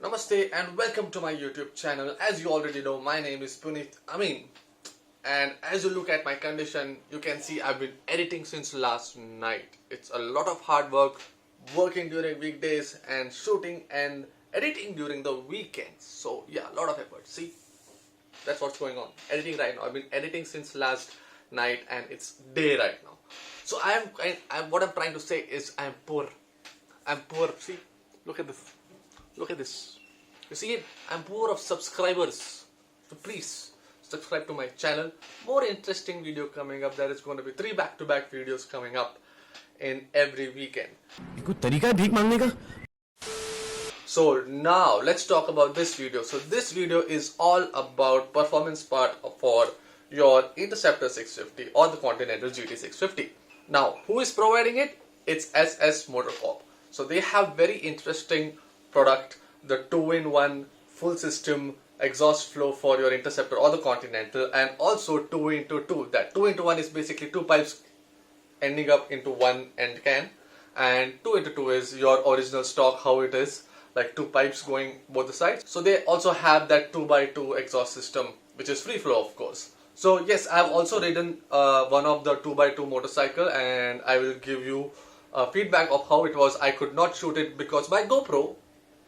Namaste and welcome to my YouTube channel. As you already know, my name is Puneet Amin, and as you look at my condition, you can see I've been editing since last night. It's a lot of hard work, working during weekdays and shooting and editing during the weekends. So yeah, a lot of effort. See, that's what's going on. Editing right now. I've been editing since last night and it's day right now. So what I'm trying to say is I'm poor. I'm poor. See, look at this. Look at this. You see it? I'm poor of subscribers. So please subscribe to my channel. More interesting video coming up. There is going to be 3 back-to-back videos coming up in every weekend. कोई तरीका है भीख मांगने का? So now let's talk about this video. So this video is all about performance part for your Interceptor 650 or the Continental GT 650. Now who is providing it? It's SS Motor Corp. So they have very interesting product, the 2-in-1 full system exhaust flow for your Interceptor or the Continental, and also 2-into-2. That 2-into-1 is basically 2 pipes ending up into one end can, and 2-into-2 is your original stock, how it is, like 2 pipes going both the sides. So they also have that 2x2 exhaust system, which is free flow of course. So yes, I have also ridden one of the 2x2 motorcycle, and I will give you feedback of how it was. I could not shoot it because my GoPro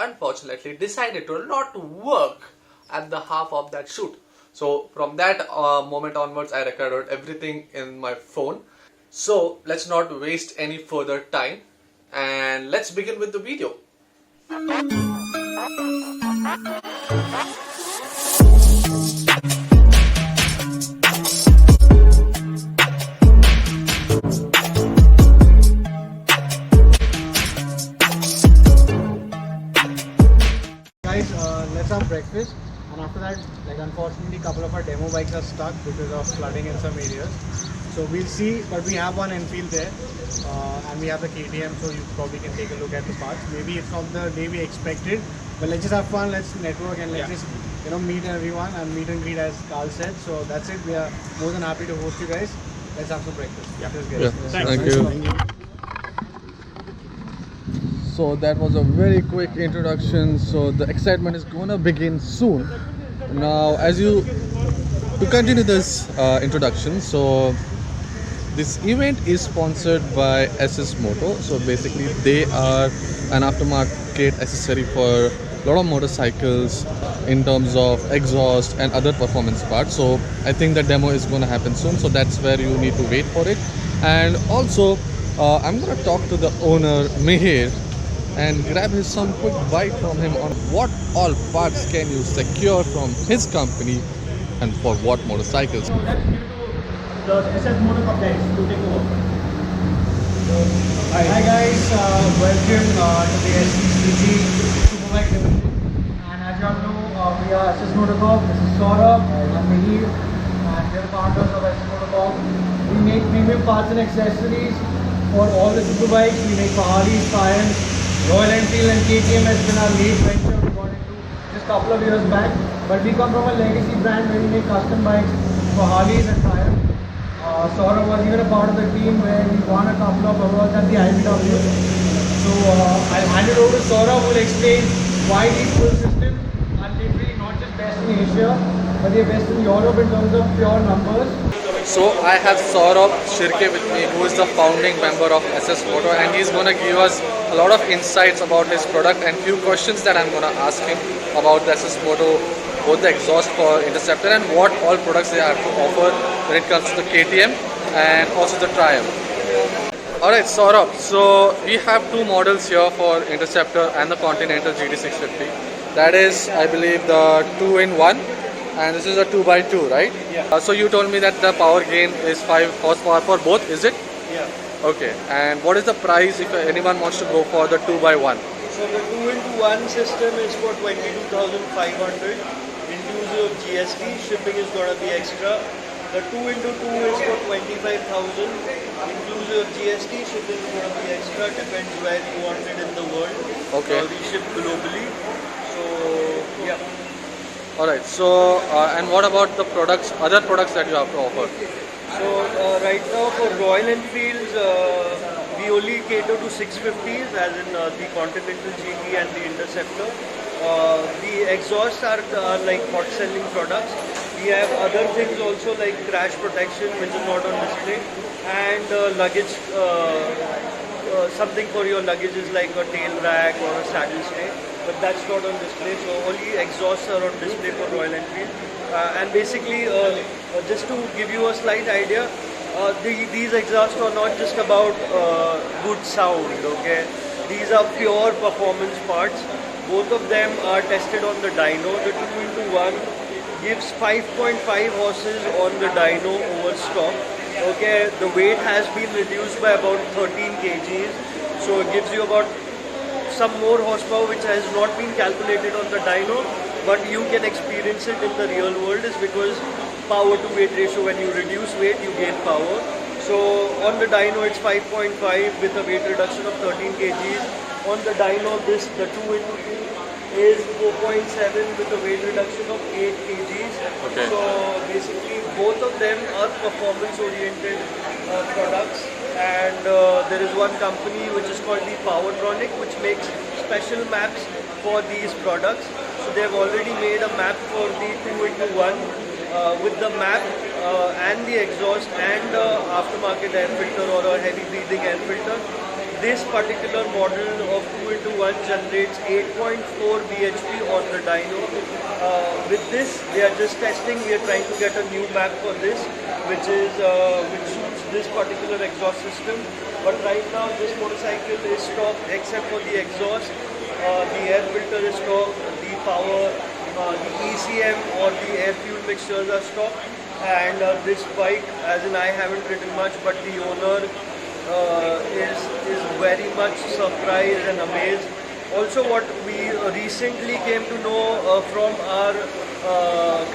unfortunately decided to not work at the half of that shoot. So from that moment onwards, I recorded everything in my phone. So let's not waste any further time and let's begin with the video. Guys, let's have breakfast, and after that, unfortunately a couple of our demo bikes are stuck because of flooding in some areas. So we'll see, but we have one Enfield there, and we have the KTM, so you probably can take a look at the parts. Maybe it's not the day we expected, but let's just have fun, let's network, and let's just meet everyone and meet and greet as Carl said. So that's it. We are more than happy to host you guys. Let's have some breakfast. Thank you. So that was a very quick introduction. So the excitement is gonna begin soon. Now, to continue this introduction, so this event is sponsored by SS Moto. So basically, they are an aftermarket accessory for a lot of motorcycles in terms of exhaust and other performance parts. So I think the demo is gonna happen soon. So that's where you need to wait for it. And also, I'm gonna talk to the owner Mihir and grab some quick bite from him on what all parts can you secure from his company and for what motorcycles. The SS Motor Cup guys to take over. Hi guys, welcome to the SCCG Superbike Division. And as you all know, we are SS Motor Corp. This is Saurabh and Mihir, and we are the founders of SS Motor Corp. We make premium parts and accessories for all the superbikes. We make for Harleys, Triumphs, Royal Enfield and KTM has been our lead venture. We got into just a couple of years back, but we come from a legacy brand where we make custom bikes for Harleys and Triumph. Saurabh was even a part of the team where we won a couple of awards at the IBW. So I'll hand it over to Saurabh, who will explain why these full systems are literally not just best in Asia, but they're best in Europe in terms of pure numbers. So I have Saurabh Shirke with me, who is the founding member of SS Moto, and he's going to give us a lot of insights about his product and few questions that I'm going to ask him about the SS Moto, both the exhaust for Interceptor and what all products they have to offer when it comes to the KTM and also the Triumph. Alright Saurabh, so we have 2 models here for Interceptor and the Continental GT650. That is, I believe, the 2-in-1. And this is a 2x2, right? Yeah. So you told me that the power gain is 5 horsepower for both, is it? Yeah. Okay. And what is the price if anyone wants to go for the 2x1? So the 2-into-1 system is for 22,500, inclusive of GST. Shipping is going to be extra. The 2-into-2 is for 25,000, inclusive of GST. Shipping is going to be extra. Depends where you want it in the world. Okay. We ship globally. So yeah. Alright. So and what about the products, other products that you have to offer? So right now for Royal Enfields, we only cater to 650s, as in the Continental GT and the Interceptor. The exhausts are like hot selling products. We have other things also like crash protection, which is not on display, and luggage. Something for your luggage is like a tail rack or a saddle stay, but that's not on display. So only exhausts are on display for Royal Enfield. And basically, just to give you a slight idea, these exhausts are not just about good sound. Okay, these are pure performance parts. Both of them are tested on the dyno. The 2x1 gives 5.5 horses on the dyno over stock. Okay, the weight has been reduced by about 13 kgs, so it gives you about some more horsepower which has not been calculated on the dyno, but you can experience it in the real world is because power to weight ratio, when you reduce weight you gain power. So on the dyno it's 5.5 with a weight reduction of 13 kgs. On the dyno the 2x2 is 4.7 with a weight reduction of 8 kgs. Okay. So basically both of them are performance oriented products, and there is one company which is called the Powertronic which makes special maps for these products. So they have already made a map for the 2x1 with the map and the exhaust and aftermarket air filter or a heavy breathing air filter. This particular model of 2x1 generates 8.4 bhp on the dyno. With this, they are just testing. We are trying to get a new map for this, which suits this particular exhaust system. But right now, this motorcycle is stock except for the exhaust. The air filter is stock. The power, the ECM or the air fuel mixtures are stock. And this bike, as in I haven't ridden much, but the owner is very much surprised and amazed. Also, what we recently came to know from our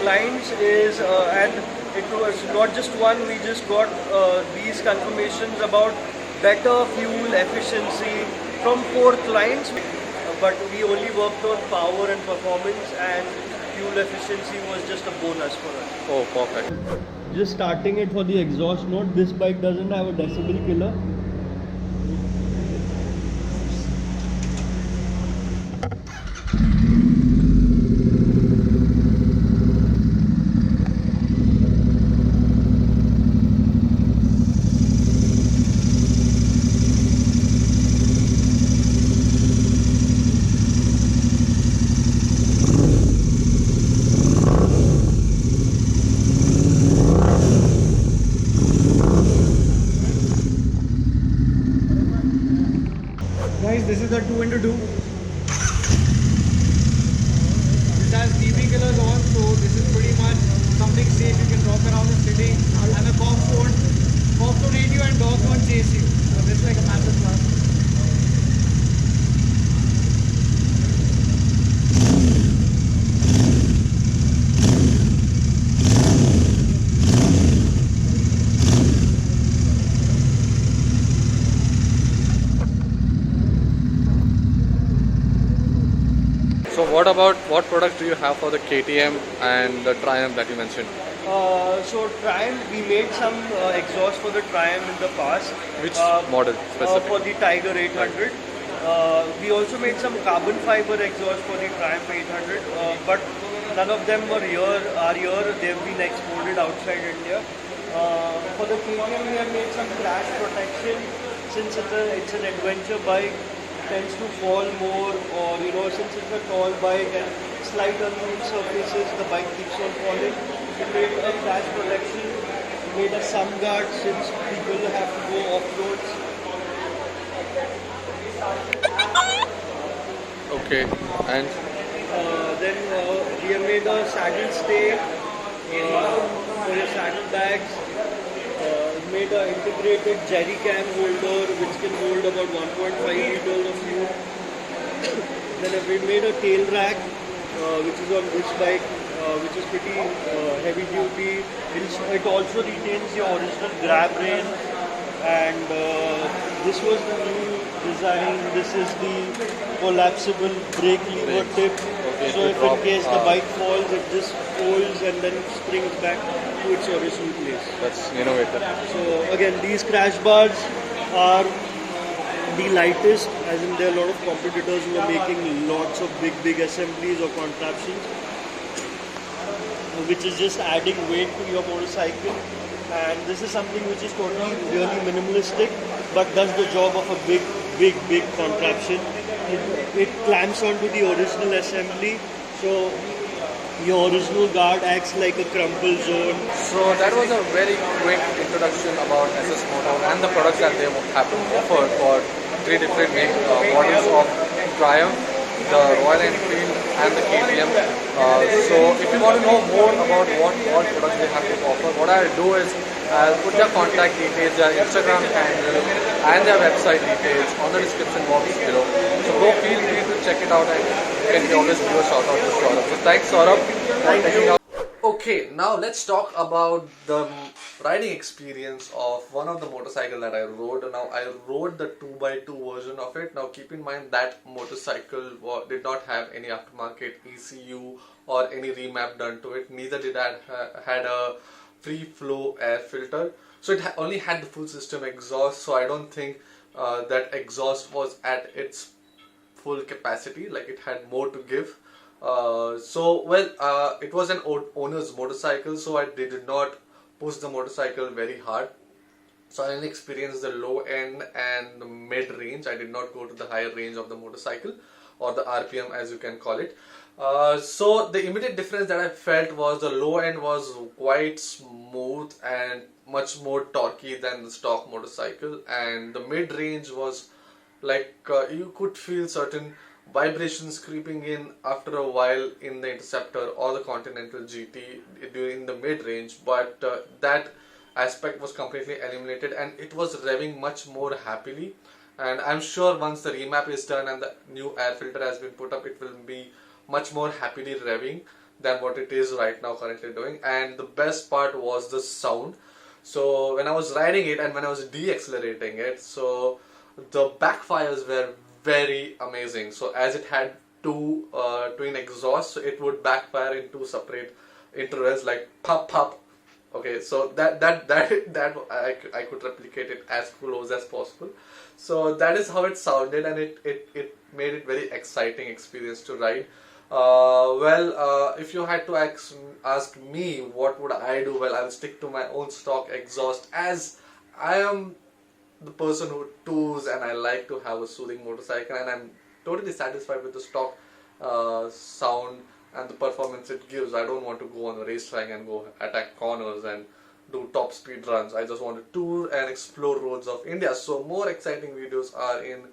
clients is, and it was not just one, we just got these confirmations about better fuel efficiency from 4 clients, but we only worked on power and performance, and fuel efficiency was just a bonus for us. Oh, perfect. Just starting it for the exhaust note, this bike doesn't have a decibel killer. Guys, this is the 2x2. This has DB killers on, so this is pretty much something safe. You can rock around the city, and the cops won't hit you and dogs won't chase you. So this is like a massive plus. So what products do you have for the KTM and the Triumph that you mentioned? So Triumph, we made some exhaust for the Triumph in the past. Which model specific? For the Tiger 800. We also made some carbon fiber exhaust for the Triumph 800, but none of them are here. They have been exported outside India. For the KTM, we have made some crash protection. Since it's an adventure bike, tends to fall more, or since it's a tall bike and slight uneven surfaces, the bike keeps on falling. We made a crash protection. We made a sun guard since people have to go off roads. Okay, and Then we have made a saddle stay for your saddle bags. Made an integrated jerry can holder which can hold about 1.5 liters of fuel. Then we made a tail rack which is on this bike, which is pretty heavy duty. It also retains your original grab rail, and this was the new design. This is the collapsible brake lever tip. Okay, So if in case the bike falls, it just folds and then springs back to its original place. that's innovative. So again, these crash bars are the lightest, as in there are a lot of competitors who are making lots of big assemblies or contraptions, which is just adding weight to your motorcycle. And this is something which is totally really minimalistic, but does the job of a big contraption. It clamps onto the original assembly, so your original guard acts like a crumple zone. So that was a very quick introduction about SS Moto and the products that they have to offer for three different models of Triumph, the Royal Enfield and the KTM. So if you want to know more about what all products they have to offer, what I'll do is I'll put their contact details, their Instagram handle and their website details on the description box below. So go feel free to check it out and you can always do a shout out to Saurabh. So thanks Saurabh for taking out. Okay, now let's talk about the riding experience of one of the motorcycles that I rode. Now I rode the 2x2 version of it. Now keep in mind that motorcycle did not have any aftermarket ECU or any remap done to it. Neither did I had a free flow air filter. So it only had the full system exhaust. So I don't think that exhaust was at its full capacity. Like it had more to give. It was an owner's motorcycle, so I did not push the motorcycle very hard. So I only experienced the low end and the mid range. I did not go to the higher range of the motorcycle, or the RPM as you can call it. So the immediate difference that I felt was the low end was quite smooth and much more torquey than the stock motorcycle, and the mid range was like you could feel certain vibrations creeping in after a while in the Interceptor or the Continental GT during the mid-range, but that aspect was completely eliminated and it was revving much more happily. And I'm sure once the remap is done and the new air filter has been put up, it will be much more happily revving than what it is right now currently doing. And the best part was the sound. So when I was riding it and when I was de-accelerating it, so the backfires were very amazing. So as it had two twin exhausts, so it would backfire in two separate intervals, like pop pop. Okay, so that I could replicate it as close as possible. So that is how it sounded, and it made it very exciting experience to ride. If you had to ask me what would I do, well, I'll stick to my own stock exhaust, as I am the person who tours and I like to have a soothing motorcycle, and I'm totally satisfied with the stock sound and the performance it gives. I don't want to go on a racetrack and go attack corners and do top speed runs. I just want to tour and explore roads of India. So more exciting videos are in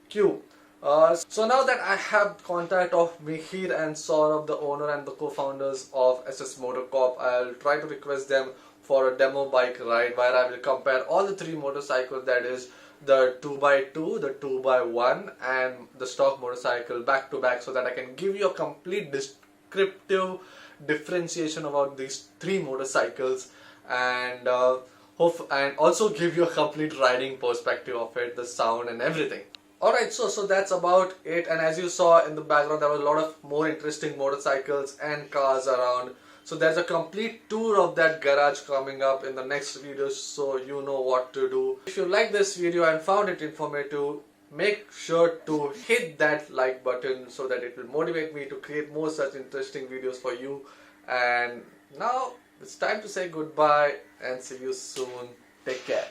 queue. So now that I have contact of Mihir and Saurabh, the owner and the co-founders of SS Motor Corp, I'll try to request them for a demo bike ride where I will compare all the three motorcycles, that is the 2x2, the 2x1 and the stock motorcycle back to back, so that I can give you a complete descriptive differentiation about these three motorcycles and also give you a complete riding perspective of it, the sound and everything. Alright, so that's about it, and as you saw in the background there were a lot of more interesting motorcycles and cars around. So there's a complete tour of that garage coming up in the next video, so you know what to do. If you like this video and found it informative, make sure to hit that like button so that it will motivate me to create more such interesting videos for you. And now it's time to say goodbye and see you soon. Take care.